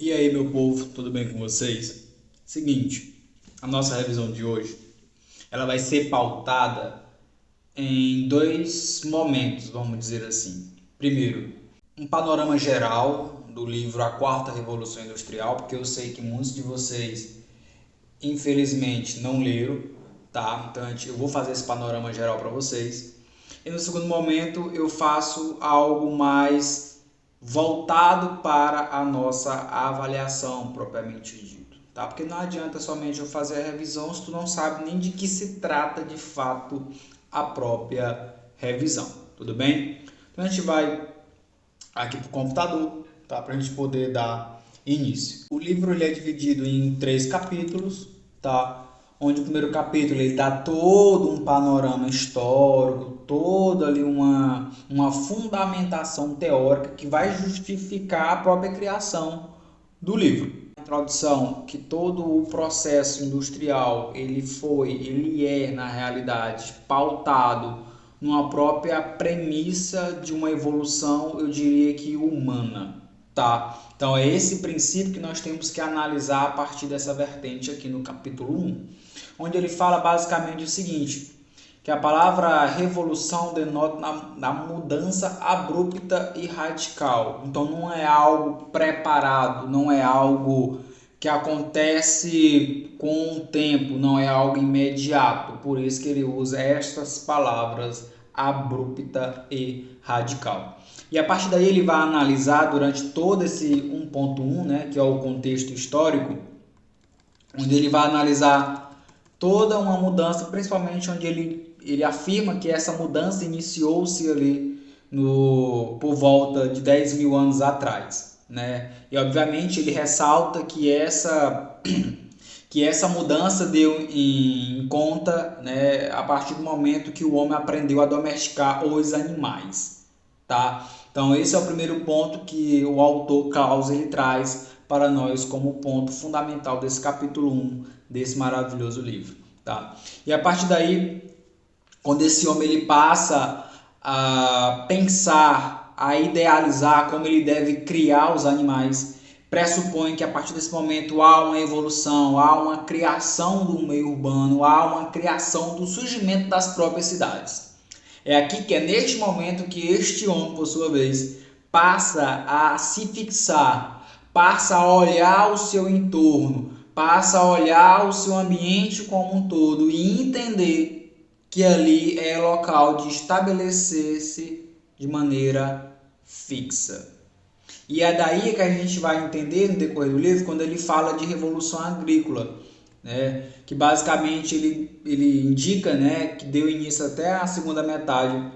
E aí, meu povo, tudo bem com vocês? Seguinte, a nossa revisão de hoje, ela vai ser pautada em dois momentos, vamos dizer assim. Primeiro, um panorama geral do livro A Quarta Revolução Industrial, porque eu sei que muitos de vocês, infelizmente, não leram, tá? Então eu vou fazer esse panorama geral para vocês. E no segundo momento, eu faço algo mais voltado para a nossa avaliação propriamente dito, tá? Porque não adianta somente eu fazer a revisão se tu não sabe nem de que se trata de fato a própria revisão, tudo bem? Então a gente vai aqui para o computador, tá? Para a gente poder dar início. O livro ele é dividido em 3 capítulos, tá? Onde o primeiro capítulo ele dá todo um panorama histórico, toda ali uma fundamentação teórica que vai justificar a própria criação do livro. A introdução que todo o processo industrial ele é na realidade pautado numa própria premissa de uma evolução, eu diria que humana, tá? Então é esse princípio que nós temos que analisar a partir dessa vertente aqui no capítulo 1, onde ele fala basicamente o seguinte, que a palavra revolução denota a mudança abrupta e radical. Então não é algo preparado, não é algo que acontece com o tempo, não é algo imediato. Por isso que ele usa estas palavras abrupta e radical. E a partir daí ele vai analisar durante todo esse 1.1, né, que é o contexto histórico, onde ele vai analisar toda uma mudança, principalmente onde ele afirma que essa mudança iniciou-se ali por volta de 10 mil anos atrás, né? E obviamente ele ressalta que essa mudança deu em conta, né, a partir do momento que o homem aprendeu a domesticar os animais, tá? Então esse é o primeiro ponto que o autor Claus ele traz para nós como ponto fundamental desse capítulo 1 desse maravilhoso livro, tá? E a partir daí, quando esse homem ele passa a pensar, a idealizar como ele deve criar os animais, pressupõe que a partir desse momento há uma evolução, há uma criação do meio urbano, há uma criação do surgimento das próprias cidades. É aqui que é neste momento que este homem, por sua vez, passa a se fixar, passa a olhar o seu entorno, passa a olhar o seu ambiente como um todo e entender que ali é local de estabelecer-se de maneira fixa. E é daí que a gente vai entender no decorrer do livro, quando ele fala de revolução agrícola, né? Que basicamente ele indica, né, que deu início até a segunda metade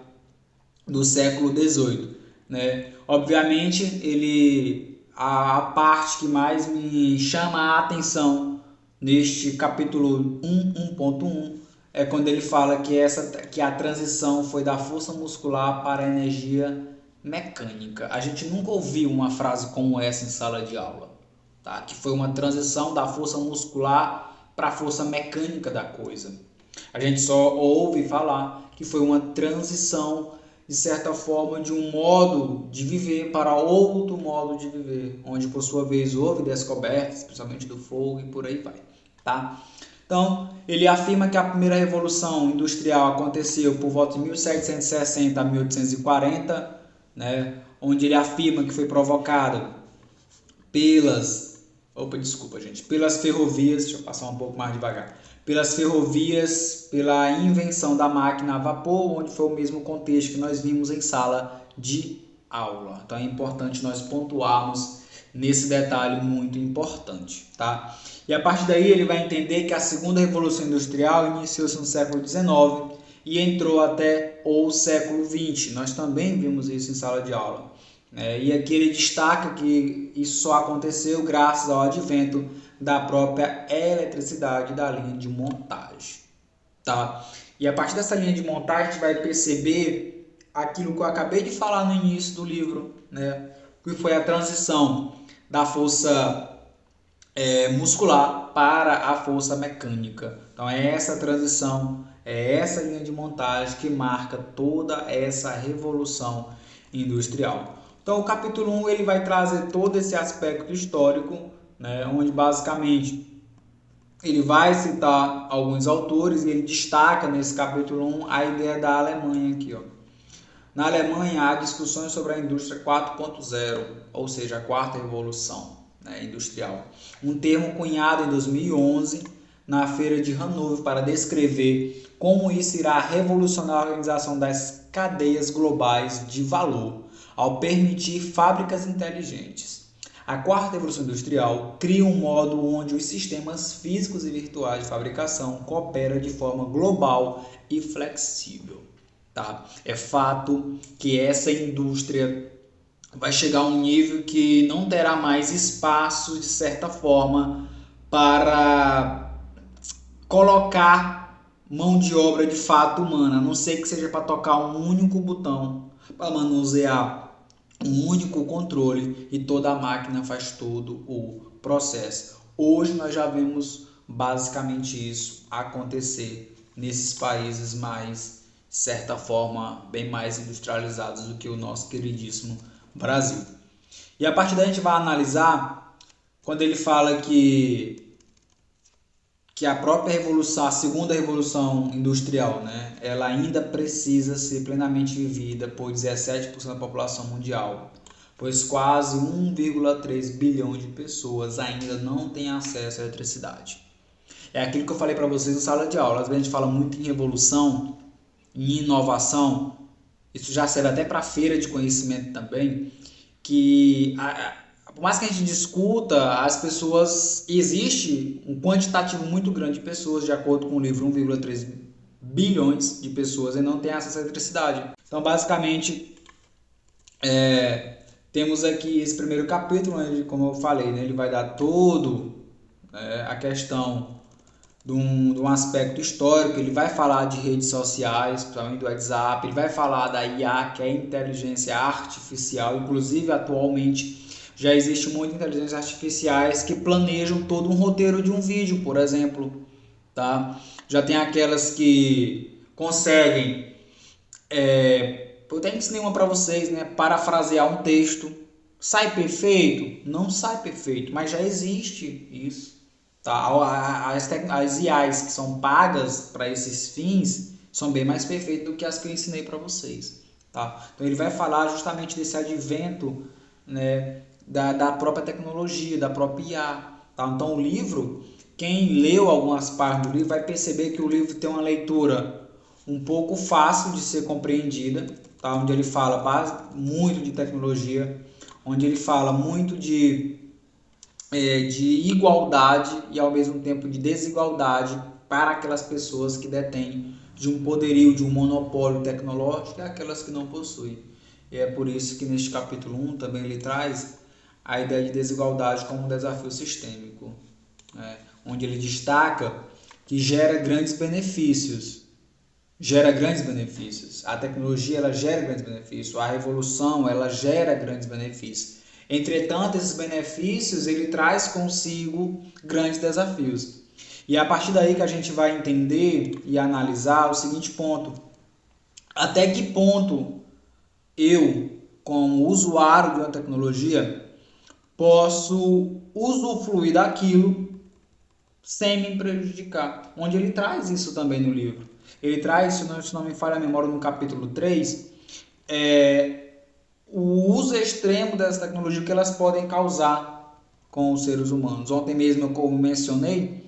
do século XVIII, né? Obviamente, a parte que mais me chama a atenção neste capítulo 1.1 é quando ele fala que a transição foi da força muscular para a energia mecânica. A gente nunca ouviu uma frase como essa em sala de aula, tá? Que foi uma transição da força muscular para a força mecânica da coisa. A gente só ouve falar que foi uma transição, de certa forma, de um modo de viver para outro modo de viver, onde por sua vez houve descobertas, principalmente do fogo e por aí vai, tá? Então, ele afirma que a primeira revolução industrial aconteceu por volta de 1760 a 1840, né, onde ele afirma que foi provocada pelas ferrovias, deixa eu passar um pouco mais devagar, pelas ferrovias, pela invenção da máquina a vapor, onde foi o mesmo contexto que nós vimos em sala de aula. Então é importante nós pontuarmos nesse detalhe muito importante, tá? E a partir daí ele vai entender que a segunda revolução industrial iniciou-se no século XIX e entrou até o século XX. Nós também vimos isso em sala de aula. E aqui ele destaca que isso só aconteceu graças ao advento da própria eletricidade da linha de montagem, tá? E a partir dessa linha de montagem a gente vai perceber aquilo que eu acabei de falar no início do livro, né? Que foi a transição da força muscular para a força mecânica. Então é essa transição, é essa linha de montagem que marca toda essa revolução industrial. Então, o capítulo 1 ele vai trazer todo esse aspecto histórico, né, onde basicamente ele vai citar alguns autores e ele destaca nesse capítulo 1 a ideia da Alemanha aqui, ó. Na Alemanha há discussões sobre a indústria 4.0, ou seja, a quarta revolução, né, industrial. Um termo cunhado em 2011 na feira de Hannover para descrever como isso irá revolucionar a organização das cadeias globais de valor ao permitir fábricas inteligentes. A quarta revolução industrial cria um modo onde os sistemas físicos e virtuais de fabricação cooperam de forma global e flexível. Tá? É fato que essa indústria vai chegar a um nível que não terá mais espaço, de certa forma, para colocar mão de obra de fato humana, a não ser que seja para tocar um único botão, para manusear um único controle e toda a máquina faz todo o processo. Hoje nós já vemos basicamente isso acontecer nesses países mais, de certa forma, bem mais industrializados do que o nosso queridíssimo Brasil. E a partir daí a gente vai analisar quando ele fala que a própria revolução, a segunda revolução industrial, né, ela ainda precisa ser plenamente vivida por 17% da população mundial, pois quase 1,3 bilhão de pessoas ainda não têm acesso à eletricidade. É aquilo que eu falei para vocês na sala de aula. Às vezes a gente fala muito em revolução, em inovação, isso já serve até para feira de conhecimento também, que por mais que a gente discuta, as pessoas, existe um quantitativo muito grande de pessoas, de acordo com o livro 1,3 bilhões de pessoas e não tem acesso à eletricidade. Então, basicamente, temos aqui esse primeiro capítulo, onde, como eu falei, né, ele vai dar todo a questão de um aspecto histórico. Ele vai falar de redes sociais, principalmente do WhatsApp, ele vai falar da IA, que é a inteligência artificial, inclusive atualmente já existe muitas inteligências artificiais que planejam todo um roteiro de um vídeo, por exemplo, tá? Já tem aquelas que conseguem, eu até ensinei uma para vocês, né? Parafrasear um texto. Sai perfeito? Não sai perfeito, mas já existe isso, tá? As IAs que são pagas para esses fins são bem mais perfeitas do que as que eu ensinei para vocês, tá? Então ele vai falar justamente desse advento, né, da própria tecnologia, da própria IA, tá? Então o livro, quem leu algumas partes do livro vai perceber que o livro tem uma leitura um pouco fácil de ser compreendida, tá? Onde ele fala muito de tecnologia, onde ele fala muito de igualdade e ao mesmo tempo de desigualdade para aquelas pessoas que detêm de um poderio, de um monopólio tecnológico e aquelas que não possuem. E é por isso que neste capítulo 1 também ele traz a ideia de desigualdade como um desafio sistêmico, né? Onde ele destaca que gera grandes benefícios. A tecnologia ela gera grandes benefícios, a revolução ela gera grandes benefícios. Entretanto, esses benefícios ele traz consigo grandes desafios. E é a partir daí que a gente vai entender e analisar o seguinte ponto: até que ponto eu, como usuário de uma tecnologia, posso usufruir daquilo sem me prejudicar. Onde ele traz isso também no livro. Ele traz, se não me falha a memória, no capítulo 3, o uso extremo dessa tecnologia que elas podem causar com os seres humanos. Ontem mesmo eu mencionei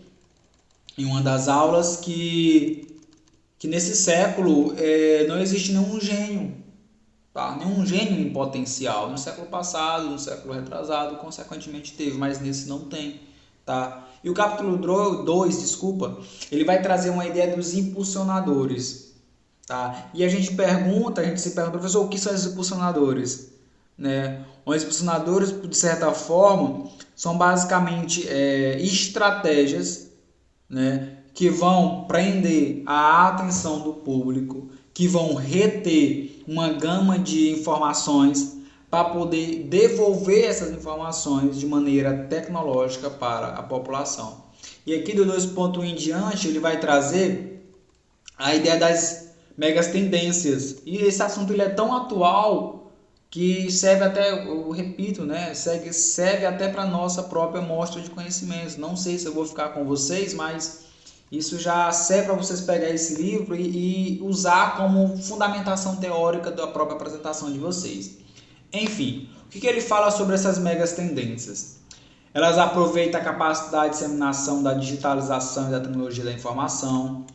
em uma das aulas que nesse século não existe nenhum gênio, tá? Nenhum gênio em potencial. No século passado, no século retrasado, consequentemente teve, mas nesse não tem, tá? E o capítulo 2, ele vai trazer uma ideia dos impulsionadores, tá? E a gente se pergunta, professor, o que são esses impulsionadores? Né? Os impulsionadores, de certa forma, são basicamente estratégias, né, que vão prender a atenção do público, que vão reter uma gama de informações para poder devolver essas informações de maneira tecnológica para a população. E aqui do 2.1 em diante ele vai trazer a ideia das megas tendências. E esse assunto ele é tão atual que serve até, eu repito, né, serve até para nossa própria mostra de conhecimentos. Não sei se eu vou ficar com vocês, mas isso já serve para vocês pegar esse livro e usar como fundamentação teórica da própria apresentação de vocês. Enfim, o que ele fala sobre essas megas tendências? Elas aproveitam a capacidade de disseminação da digitalização e da tecnologia da informação.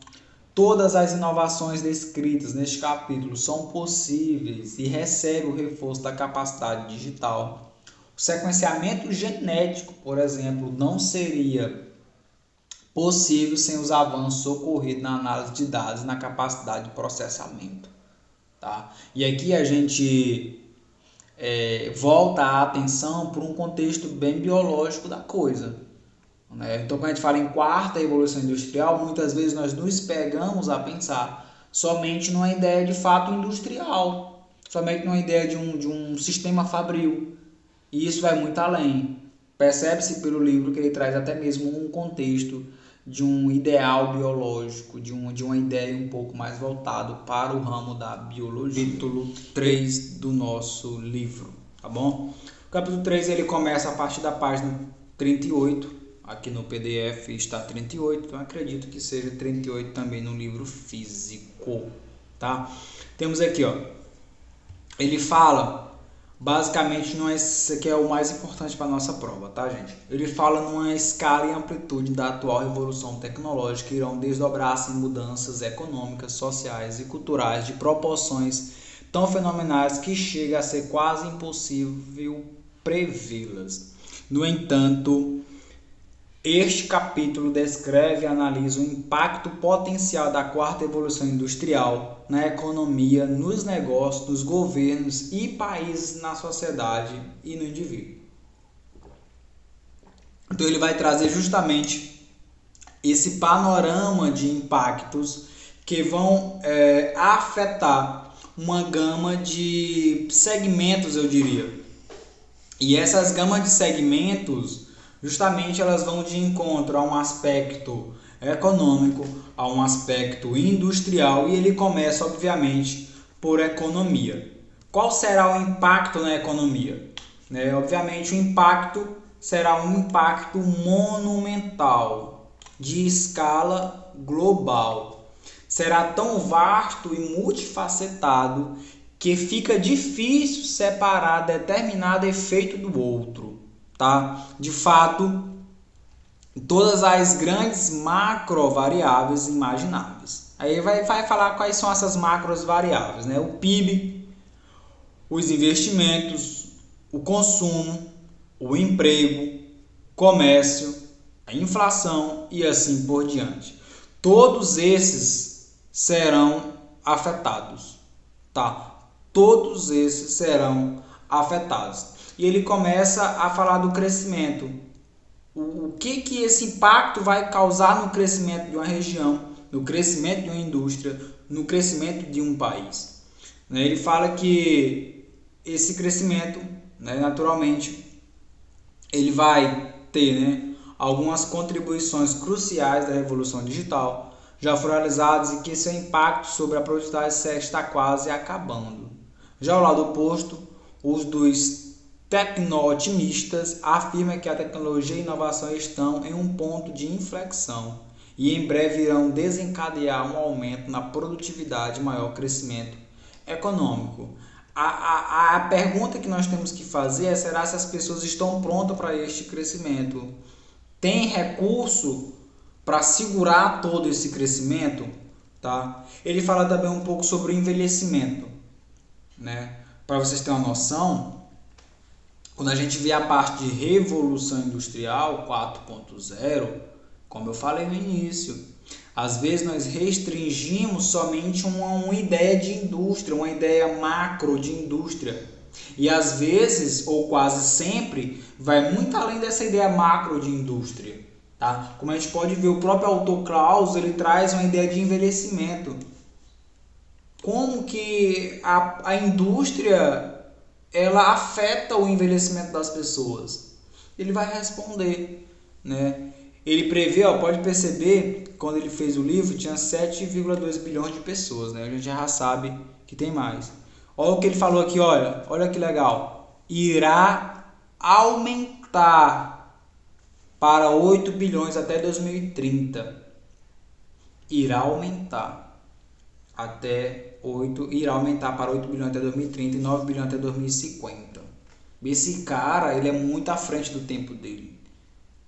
Todas as inovações descritas neste capítulo são possíveis e recebem o reforço da capacidade digital. O sequenciamento genético, por exemplo, não seria possível sem os avanços ocorridos na análise de dados e na capacidade de processamento. Tá? E aqui a gente volta a atenção para um contexto bem biológico da coisa. Então, quando a gente fala em quarta revolução industrial, muitas vezes nós nos pegamos a pensar somente numa ideia de fato industrial, somente numa ideia de um sistema fabril. E isso vai muito além. Percebe-se pelo livro que ele traz até mesmo um contexto de um ideal biológico, de uma ideia um pouco mais voltado para o ramo da biologia. Capítulo 3 do nosso livro, tá bom? O capítulo 3 ele começa a partir da página 38. Aqui no PDF está 38, então acredito que seja 38 também no livro físico, tá? Temos aqui, ó, ele fala basicamente, esse aqui é o mais importante para a nossa prova, tá, gente? Ele fala numa escala e amplitude da atual revolução tecnológica que irão desdobrar-se em mudanças econômicas, sociais e culturais de proporções tão fenomenais que chega a ser quase impossível prevê-las. No entanto, este capítulo descreve e analisa o impacto potencial da quarta evolução industrial na economia, nos negócios, nos governos e países, na sociedade e no indivíduo. Então ele vai trazer justamente esse panorama de impactos que vão afetar uma gama de segmentos, eu diria. E essas gamas de segmentos justamente elas vão de encontro a um aspecto econômico, a um aspecto industrial e ele começa, obviamente, por economia. Qual será o impacto na economia? Obviamente, o impacto será um impacto monumental, de escala global. Será tão vasto e multifacetado que fica difícil separar determinado efeito do outro. Tá? De fato, todas as grandes macro variáveis imagináveis. Aí vai falar quais são essas macros variáveis, né? O PIB, os investimentos, o consumo, o emprego, comércio, a inflação e assim por diante. Todos esses serão afetados, tá? Todos esses serão afetados. E ele começa a falar do crescimento. O que esse impacto vai causar no crescimento de uma região, no crescimento de uma indústria, no crescimento de um país. Ele fala que esse crescimento, naturalmente, ele vai ter algumas contribuições cruciais da revolução digital, já foram realizadas e que seu impacto sobre a produtividade está quase acabando. Já ao lado oposto, os dos tecno-otimistas afirmam que a tecnologia e a inovação estão em um ponto de inflexão e em breve irão desencadear um aumento na produtividade e maior crescimento econômico. A pergunta que nós temos que fazer é: será se as pessoas estão prontas para este crescimento? Tem recurso para segurar todo esse crescimento? Tá? Ele fala também um pouco sobre o envelhecimento. Para vocês terem uma noção, quando a gente vê a parte de revolução industrial 4.0, como eu falei no início, às vezes nós restringimos somente uma ideia de indústria, uma ideia macro de indústria. E às vezes, ou quase sempre, vai muito além dessa ideia macro de indústria. Tá? Como a gente pode ver, o próprio autor Klaus, ele traz uma ideia de envelhecimento. Como que a indústria ela afeta o envelhecimento das pessoas? Ele vai responder, Ele prevê, pode perceber, quando ele fez o livro, tinha 7,2 bilhões de pessoas, A gente já sabe que tem mais. Olha o que ele falou aqui, olha que legal. Irá aumentar para 8 bilhões até 2030. Irá aumentar para 8 bilhões até 2030 e 9 bilhões até 2050. Esse cara, ele é muito à frente do tempo dele,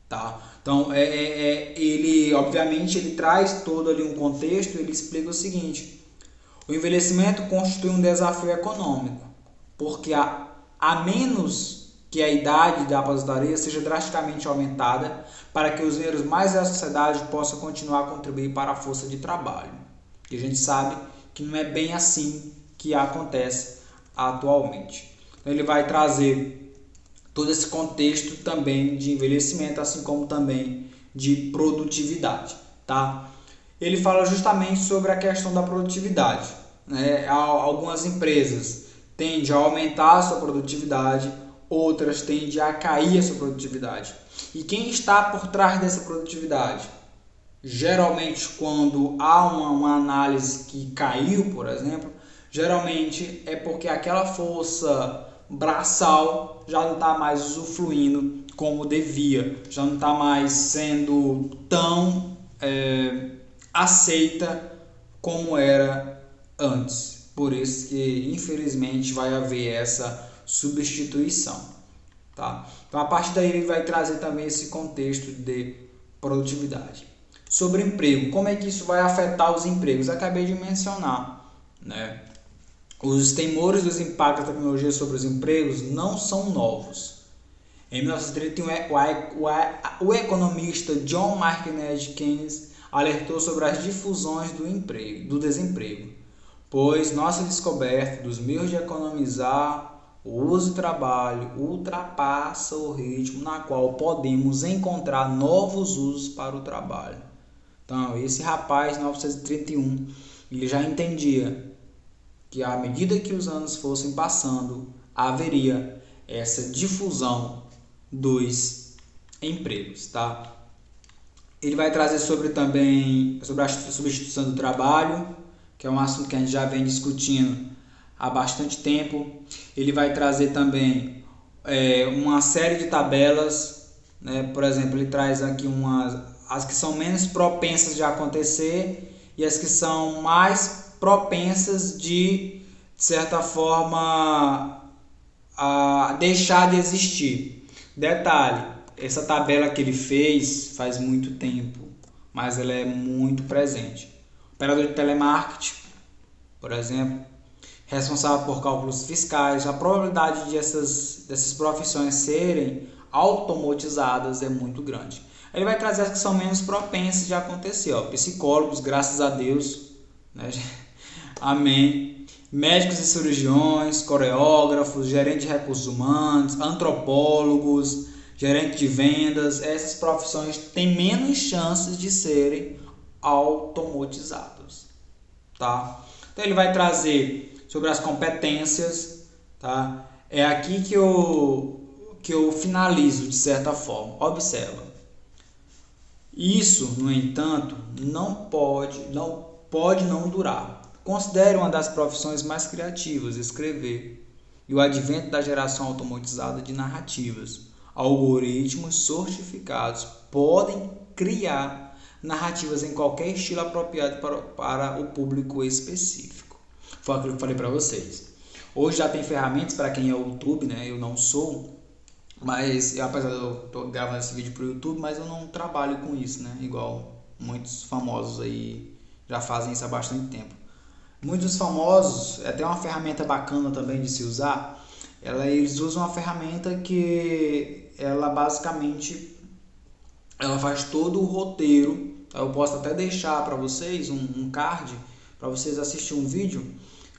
tá? Então, ele, obviamente, ele traz todo ali um contexto, ele explica o seguinte: o envelhecimento constitui um desafio econômico, porque a menos que a idade da aposentadoria seja drasticamente aumentada para que os membros mais da sociedade possam continuar a contribuir para a força de trabalho. E a gente sabe que não é bem assim que acontece atualmente. Então ele vai trazer todo esse contexto também de envelhecimento, assim como também de produtividade, tá? Ele fala justamente sobre a questão da produtividade, né? Algumas empresas tendem a aumentar a sua produtividade, outras tendem a cair a sua produtividade. E quem está por trás dessa produtividade? Geralmente, quando há uma análise que caiu, por exemplo, geralmente é porque aquela força braçal já não está mais usufruindo como devia, já não está mais sendo tão aceita como era antes. Por isso que, infelizmente, vai haver essa substituição, tá? Então, a partir daí, ele vai trazer também esse contexto de produtividade. Sobre emprego, como é que isso vai afetar os empregos? Acabei de mencionar, né? Os temores dos impactos da tecnologia sobre os empregos não são novos. Em 1931, o economista John Maynard Keynes alertou sobre as difusões do desemprego, pois nossa descoberta dos meios de economizar o uso do trabalho ultrapassa o ritmo na qual podemos encontrar novos usos para o trabalho. Então, esse rapaz, em 1931, ele já entendia que à medida que os anos fossem passando, haveria essa difusão dos empregos, tá? Ele vai trazer também sobre a substituição do trabalho, que é um assunto que a gente já vem discutindo há bastante tempo. Ele vai trazer também uma série de tabelas, né? Por exemplo, ele traz aqui as que são menos propensas de acontecer e as que são mais propensas de certa forma, a deixar de existir. Detalhe, essa tabela que ele fez faz muito tempo, mas ela é muito presente. Operador de telemarketing, por exemplo, responsável por cálculos fiscais, a probabilidade de dessas profissões serem automatizadas é muito grande. Ele vai trazer as que são menos propensas de acontecer, psicólogos, graças a Deus, né? Amém. Médicos e cirurgiões, coreógrafos, gerente de recursos humanos, antropólogos, gerente de vendas, essas profissões têm menos chances de serem automatizadas, tá? Então ele vai trazer sobre as competências, tá? É aqui que eu finalizo de certa forma. Observa. Isso, no entanto, não pode não durar. Considere uma das profissões mais criativas, escrever, e o advento da geração automatizada de narrativas. Algoritmos sofisticados podem criar narrativas em qualquer estilo apropriado para o público específico. Foi aquilo que eu falei para vocês. Hoje já tem ferramentas para quem é YouTube, né? Eu não sou, mas apesar de eu estar gravando esse vídeo para o YouTube, mas eu não trabalho com isso, né? Igual muitos famosos aí já fazem isso há bastante tempo. Muitos famosos, até uma ferramenta bacana também de se usar, eles usam uma ferramenta que ela basicamente ela faz todo o roteiro. Eu posso até deixar para vocês um card para vocês assistirem um vídeo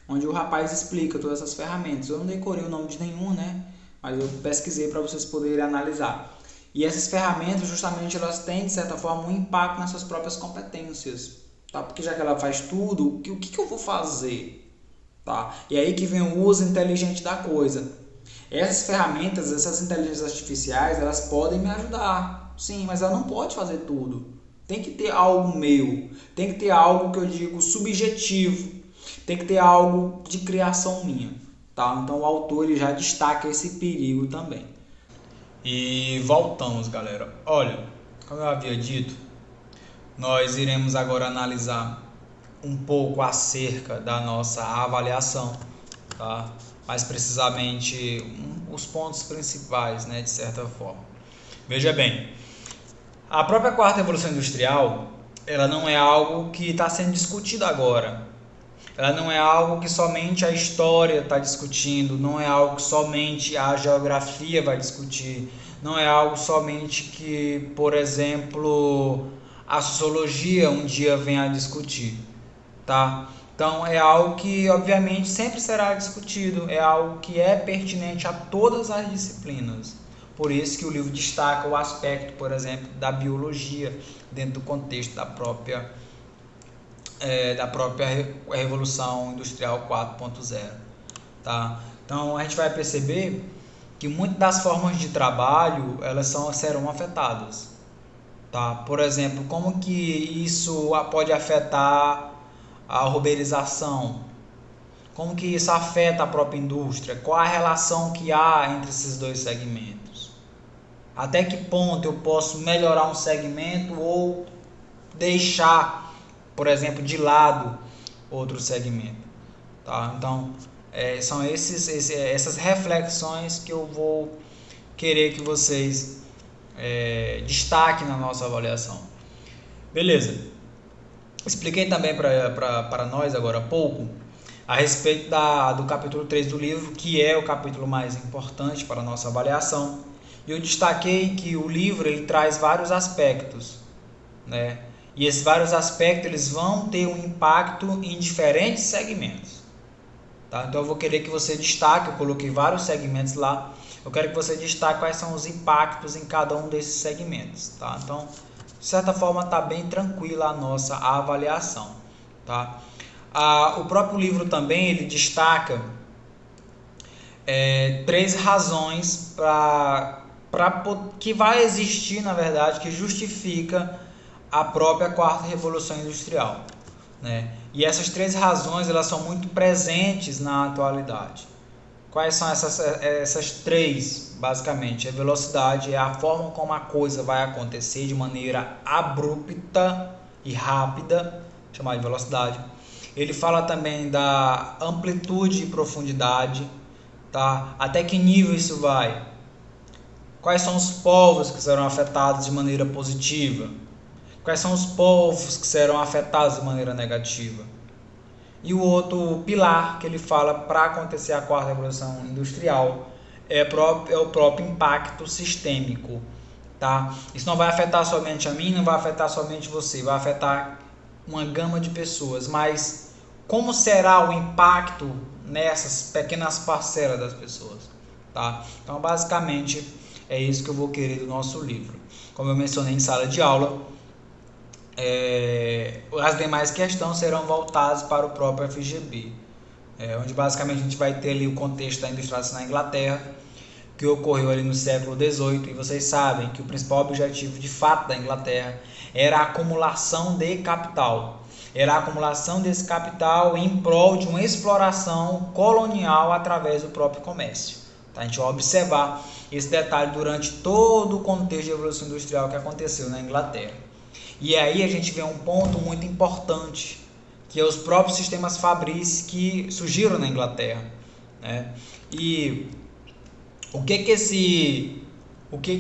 onde o rapaz explica todas essas ferramentas. Eu não decorei o nome de nenhum, né? Mas eu pesquisei para vocês poderem analisar. E essas ferramentas justamente elas têm de certa forma um impacto nas suas próprias competências. Tá? Porque já que ela faz tudo, o que eu vou fazer? Tá? E aí que vem o uso inteligente da coisa. Essas ferramentas, essas inteligências artificiais, elas podem me ajudar. Sim, mas ela não pode fazer tudo. Tem que ter algo meu. Tem que ter algo que eu digo subjetivo. tem que ter algo de criação minha, tá? Então o autor ele já destaca esse perigo também. E voltamos, galera. Olha, como eu havia dito, nós iremos agora analisar um pouco acerca da nossa avaliação, tá? Mais precisamente os pontos principais, né, de certa forma. Veja bem, a própria quarta revolução industrial, ela não é algo que está sendo discutido agora. Ela não é algo que somente a história está discutindo, não é algo que somente a geografia vai discutir, não é algo somente que, por exemplo, a sociologia um dia venha a discutir, tá? Então é algo que obviamente sempre será discutido, é algo que é pertinente a todas as disciplinas. Por isso que o livro destaca o aspecto, por exemplo, da biologia dentro do contexto da própria Revolução Industrial 4.0, tá? Então a gente vai perceber que muitas das formas de trabalho elas serão afetadas, tá? Por exemplo, como que isso pode afetar a uberização? Como que isso afeta a própria indústria? Qual a relação que há entre esses dois segmentos? Até que ponto eu posso melhorar um segmento ou deixar, por exemplo, de lado outro segmento, tá? Então, são essas reflexões que eu vou querer que vocês destaquem na nossa avaliação. Beleza. Expliquei também para nós agora há pouco a respeito do capítulo 3 do livro, que é o capítulo mais importante para a nossa avaliação. E eu destaquei que o livro ele traz vários aspectos, né? E esses vários aspectos eles vão ter um impacto em diferentes segmentos, tá? Então eu vou querer que você destaque, eu coloquei vários segmentos lá, eu quero que você destaque quais são os impactos em cada um desses segmentos, tá? Então, de certa forma, está bem tranquila a nossa avaliação, tá? O próprio livro também ele destaca 3 razões que vai existir, na verdade, que justifica a própria quarta revolução industrial, né? E essas 3 razões elas são muito presentes na atualidade. Quais são essas 3? Basicamente, a velocidade é a forma como a coisa vai acontecer de maneira abrupta e rápida, chamada de velocidade. Ele fala também da amplitude e profundidade, tá? Até que nível isso vai? Quais são os povos que serão afetados de maneira positiva? Quais são os povos que serão afetados de maneira negativa? E o outro pilar que ele fala para acontecer a quarta revolução industrial é o próprio impacto sistêmico, tá? Isso não vai afetar somente a mim, não vai afetar somente você, vai afetar uma gama de pessoas, mas como será o impacto nessas pequenas parcelas das pessoas, tá? Então, basicamente, é isso que eu vou querer do nosso livro. Como eu mencionei em sala de aula, as demais questões serão voltadas para o próprio FGB, onde basicamente a gente vai ter ali o contexto da industrialização na Inglaterra, que ocorreu ali no século XVIII, e vocês sabem que o principal objetivo de fato da Inglaterra era a acumulação de capital, era a acumulação desse capital em prol de uma exploração colonial através do próprio comércio, tá? A gente vai observar esse detalhe durante todo o contexto de revolução industrial que aconteceu na Inglaterra. E aí a gente vê um ponto muito importante, que é os próprios sistemas fabris que surgiram na Inglaterra, né? E o que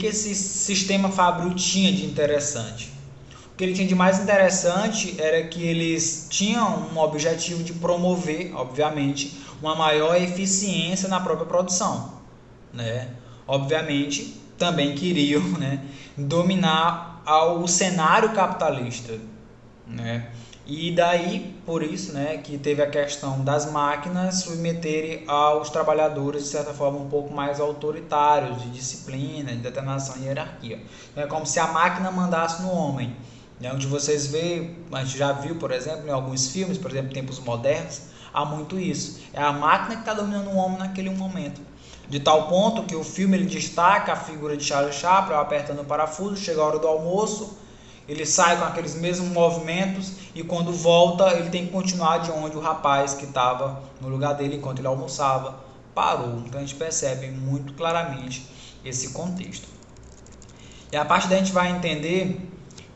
esse sistema fabril tinha de interessante? O que ele tinha de mais interessante era que eles tinham um objetivo de promover, obviamente, uma maior eficiência na própria produção, né? Obviamente, também queriam, né, dominar o cenário capitalista, né? E daí, por isso, né, que teve a questão das máquinas submeterem aos trabalhadores de certa forma um pouco mais autoritários, de disciplina, de determinação e hierarquia. É como se a máquina mandasse no homem, né? Onde vocês veem, a gente já viu, por exemplo, em alguns filmes, por exemplo, tempos modernos, há muito isso. É a máquina que está dominando o homem naquele momento. De tal ponto que o filme ele destaca a figura de Charlie Chaplin apertando o parafuso, chega a hora do almoço ele sai com aqueles mesmos movimentos e quando volta ele tem que continuar de onde o rapaz que estava no lugar dele enquanto ele almoçava parou. Então a gente percebe muito claramente esse contexto. E a partir daí a gente vai entender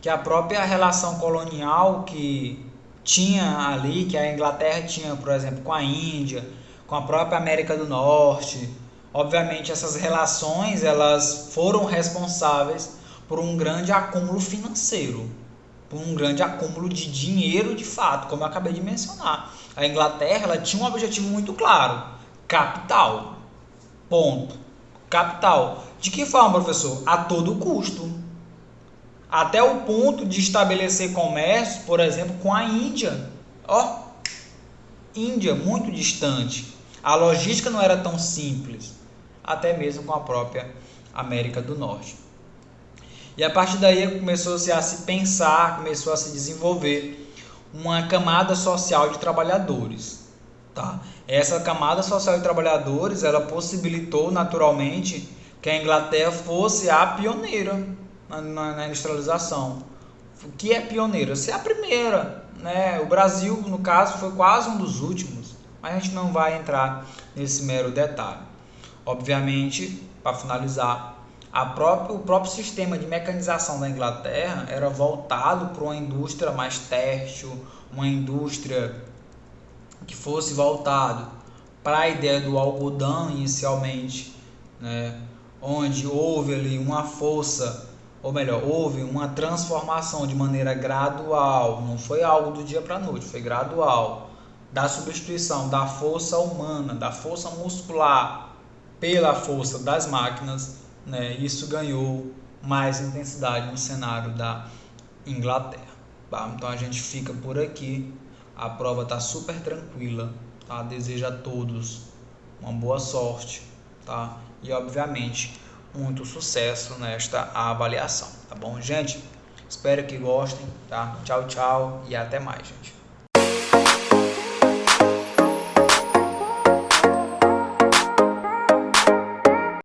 que a própria relação colonial que tinha ali, que a Inglaterra tinha, por exemplo, com a Índia, com a própria América do Norte, obviamente essas relações elas foram responsáveis por um grande acúmulo financeiro, por um grande acúmulo de dinheiro de fato, como eu acabei de mencionar. A Inglaterra ela tinha um objetivo muito claro: capital. Ponto. Capital. De que forma, professor? A todo custo. Até o ponto de estabelecer comércio, por exemplo, com a Índia. Índia, muito distante. A logística não era tão simples, até mesmo com a própria América do Norte. E a partir daí começou-se a se pensar, começou a se desenvolver uma camada social de trabalhadores. Tá? Essa camada social de trabalhadores, ela possibilitou naturalmente que a Inglaterra fosse a pioneira na industrialização. O que é pioneira? Ser a primeira, né? O Brasil, no caso, foi quase um dos últimos, mas a gente não vai entrar nesse mero detalhe. Obviamente, para finalizar, o próprio sistema de mecanização da Inglaterra era voltado para uma indústria mais têxtil, uma indústria que fosse voltado para a ideia do algodão inicialmente, né? Onde houve ali uma força, ou melhor, houve uma transformação de maneira gradual, não foi algo do dia para a noite, foi gradual, da substituição da força humana, da força muscular pela força das máquinas, né? Isso ganhou mais intensidade no cenário da Inglaterra. Tá? Então a gente fica por aqui, a prova está super tranquila, tá? Desejo a todos uma boa sorte, tá? E obviamente muito sucesso nesta avaliação, tá bom, gente? Espero que gostem, tá? Tchau, tchau e até mais, gente.